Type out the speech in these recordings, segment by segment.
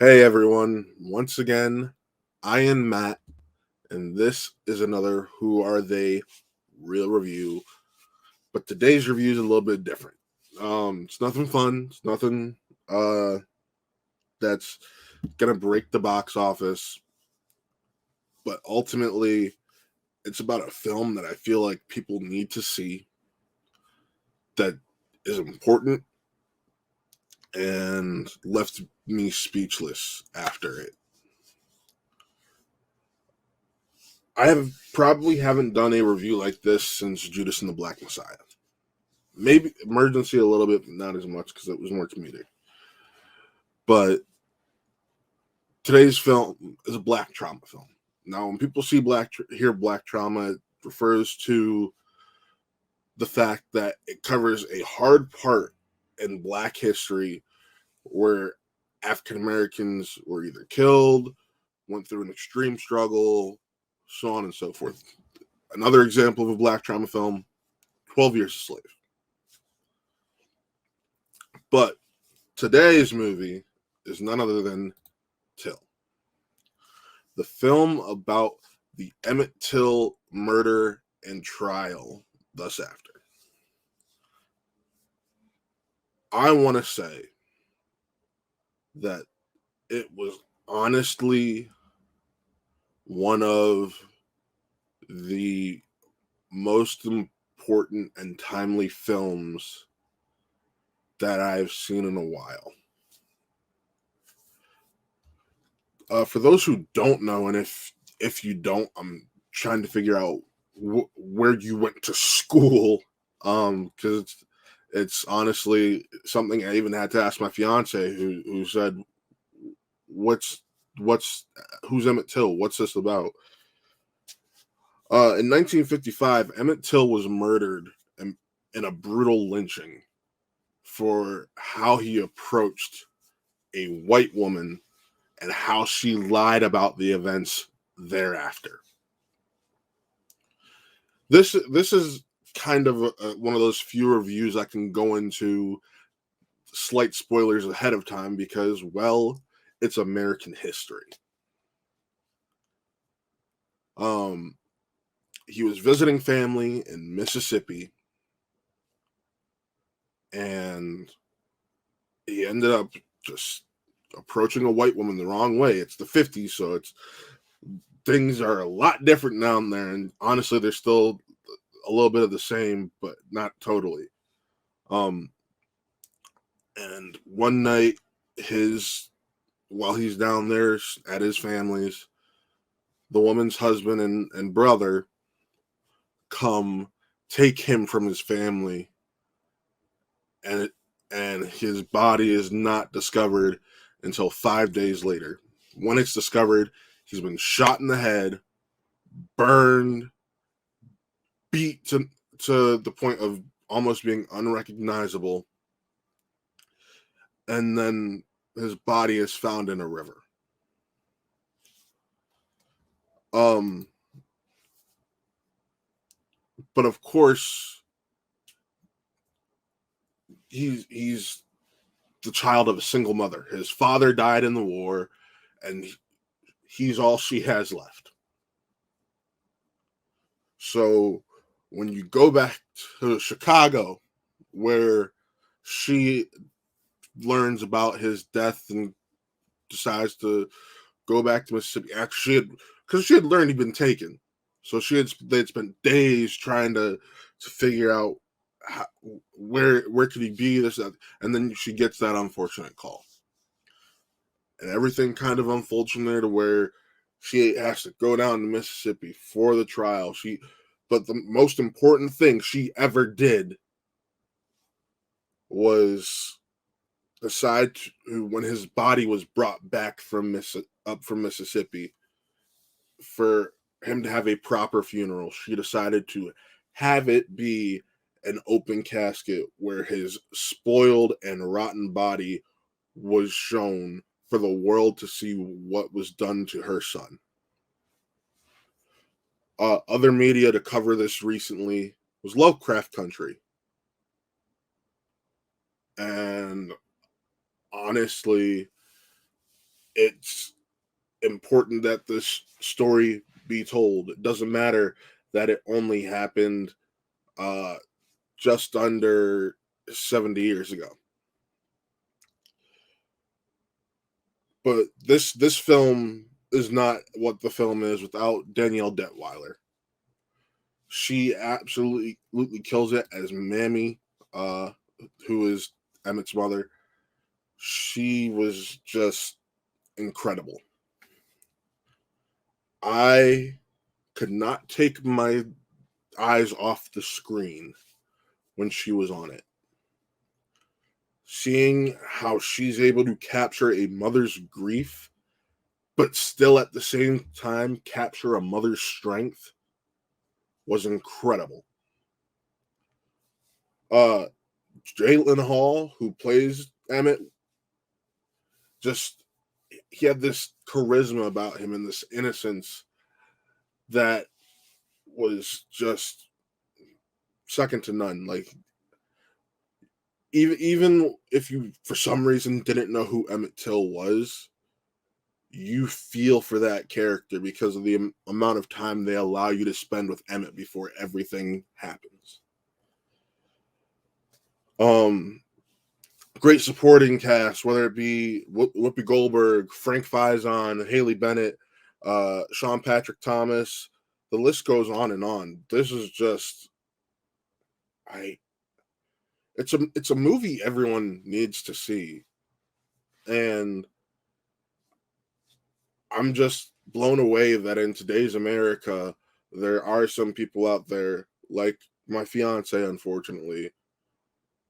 Hey everyone, once again, I am Matt, and this is another Who Are They real review. But today's review is a little bit different. It's nothing fun, it's nothing uh that's gonna break the box office, but ultimately it's about a film that I feel like people need to see that is important and left me speechless after it. I have probably haven't done a review like this since Judas and the Black Messiah. Maybe Emergency a little bit, but not as much because it was more comedic. But today's film is a black trauma film. Now, when people hear black trauma, it refers to the fact that it covers a hard part in black history where African Americans were either killed, went through an extreme struggle, so on and so forth. Another example of a black trauma film, 12 Years a Slave. But today's movie is none other than Till, the film about the Emmett Till murder and trial thus after. I want to say that it was honestly one of the most important and timely films that I've seen in a while. For those who don't know, and if you don't, I'm trying to figure out where you went to school, because it's honestly something I even had to ask my fiance, who said, "What's who's Emmett Till? What's this about?" In 1955, Emmett Till was murdered in a brutal lynching for how he approached a white woman and how she lied about the events thereafter. This is kind of one of those few reviews I can go into slight spoilers ahead of time because, well, it's American history. Um, he was visiting family in Mississippi, and he ended up just approaching a white woman the wrong way. It's the 50s, so things are a lot different down there, and honestly, they're still a little bit of the same, but not totally. Um, and one night, while he's down there at his family's, the woman's husband and brother come take him from his family, and his body is not discovered until 5 days later. When it's discovered, he's been shot in the head, burned, beat to the point of almost being unrecognizable, and then his body is found in a river. But of course, he's the child of a single mother. His father died in the war, and he's all she has left. So when you go back to Chicago, where she learns about his death and decides to go back to Mississippi, because she had learned he'd been taken, so they'd spent days trying to figure out where could he be, this, that, and then she gets that unfortunate call, and everything kind of unfolds from there to where she has to go down to Mississippi for the trial. But the most important thing she ever did was decide when his body was brought back from Mississippi for him to have a proper funeral. She decided to have it be an open casket where his spoiled and rotten body was shown for the world to see what was done to her son. Other media to cover this recently was Lovecraft Country. And honestly, it's important that this story be told. It doesn't matter that it only happened just under 70 years ago. But this film is not what the film is without Danielle Detweiler. She absolutely kills it as Mamie, who is Emmett's mother. She was just incredible. I could not take my eyes off the screen when she was on it. Seeing how she's able to capture a mother's grief, but still at the same time capture a mother's strength was incredible. Jalen Hall, who plays Emmett, just he had this charisma about him and this innocence that was just second to none. Like even if you for some reason didn't know who Emmett Till was, you feel for that character because of the amount of time they allow you to spend with Emmett before everything happens. Great supporting cast, whether it be Whoopi Goldberg, Frank Faison, Haley Bennett, Sean Patrick Thomas. The list goes on and on. This is just, it's a movie everyone needs to see, and I'm just blown away that in today's America there are some people out there like my fiance, unfortunately,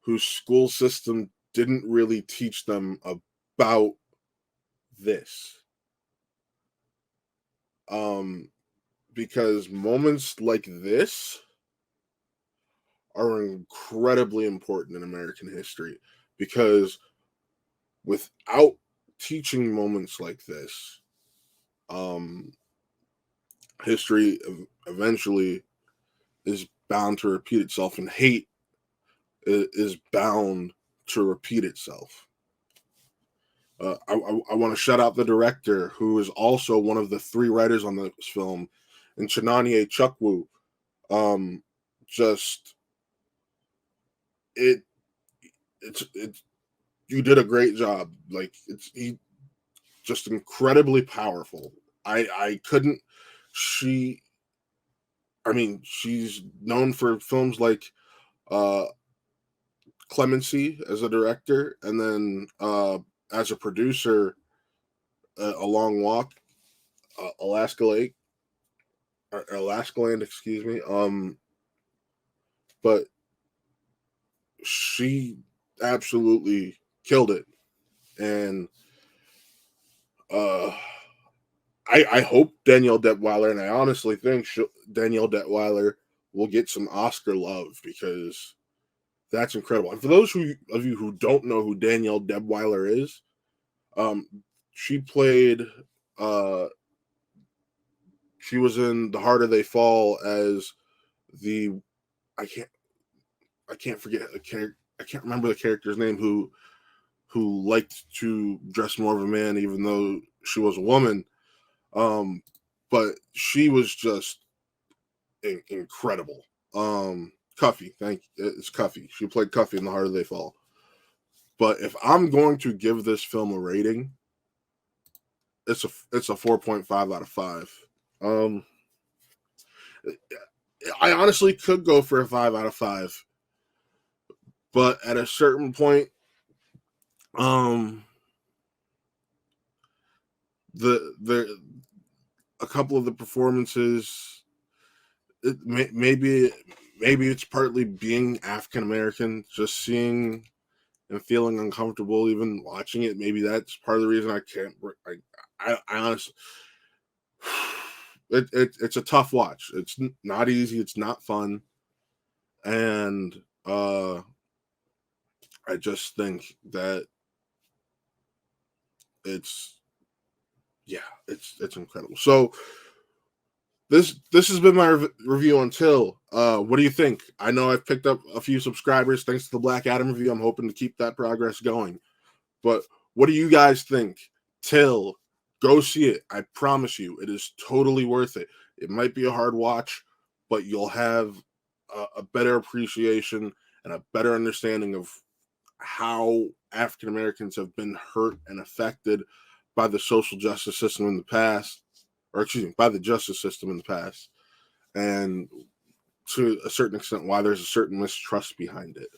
whose school system didn't really teach them about this. Because moments like this are incredibly important in American history. Because without teaching moments like this, history eventually is bound to repeat itself, and hate is bound to repeat itself. I want to shout out the director, who is also one of the three writers on this film, and Chinanye Chukwu. Just it's you did a great job. Like he just incredibly powerful. I couldn't. I mean, she's known for films like Clemency as a director, and then as a producer, A Long Walk, Alaska Lake, or Alaska Land, excuse me. But she absolutely killed it, and I hope Danielle Detweiler, and I honestly think Danielle Detweiler will get some Oscar love, because that's incredible. And for those of you who don't know who Danielle Detweiler is, she played. She was in The Harder They Fall as the I can't forget the character. I can't remember the character's name who liked to dress more of a man even though she was a woman. But she was just incredible. Cuffy, it's Cuffy. She played Cuffy in The Harder They Fall. But if I'm going to give this film a rating, it's a 4.5 out of 5. I honestly could go for a 5 out of 5. But at a certain point, the a couple of the performances, maybe it's partly being African American, just seeing and feeling uncomfortable even watching it. Maybe that's part of the reason I can't. I honestly, it's a tough watch. It's not easy. It's not fun, and I just think that it's incredible. So this has been my review on Till. What do you think? I know I've picked up a few subscribers thanks to the Black Adam review. I'm hoping to keep that progress going. But what do you guys think? Till, Go see it. I promise you, it is totally worth it. It might be a hard watch, but you'll have a better appreciation and a better understanding of how African Americans have been hurt and affected by the social justice system in the past, or excuse me, by the justice system in the past, and to a certain extent why there's a certain mistrust behind it.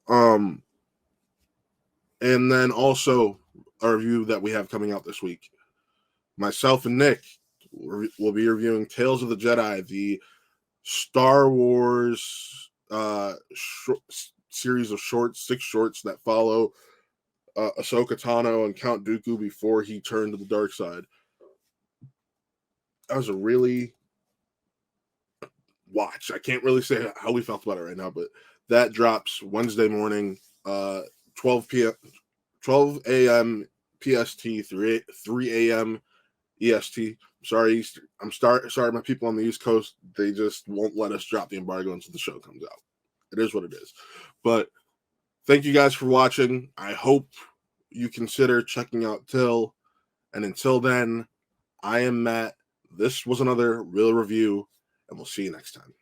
And then also a review that we have coming out this week. Myself and Nick will be reviewing Tales of the Jedi, the Star Wars series of shorts, 6 shorts that follow Ahsoka Tano and Count Dooku before he turned to the dark side. That was a really watch. I can't really say how we felt about it right now, but that drops Wednesday morning, 12 a.m. PST, 3 a.m. EST. Sorry, my people on the East Coast, they just won't let us drop the embargo until the show comes out. It is what it is. But thank you guys for watching. I hope you consider checking out Till. And until then, I am Matt. This was another Real Review, and we'll see you next time.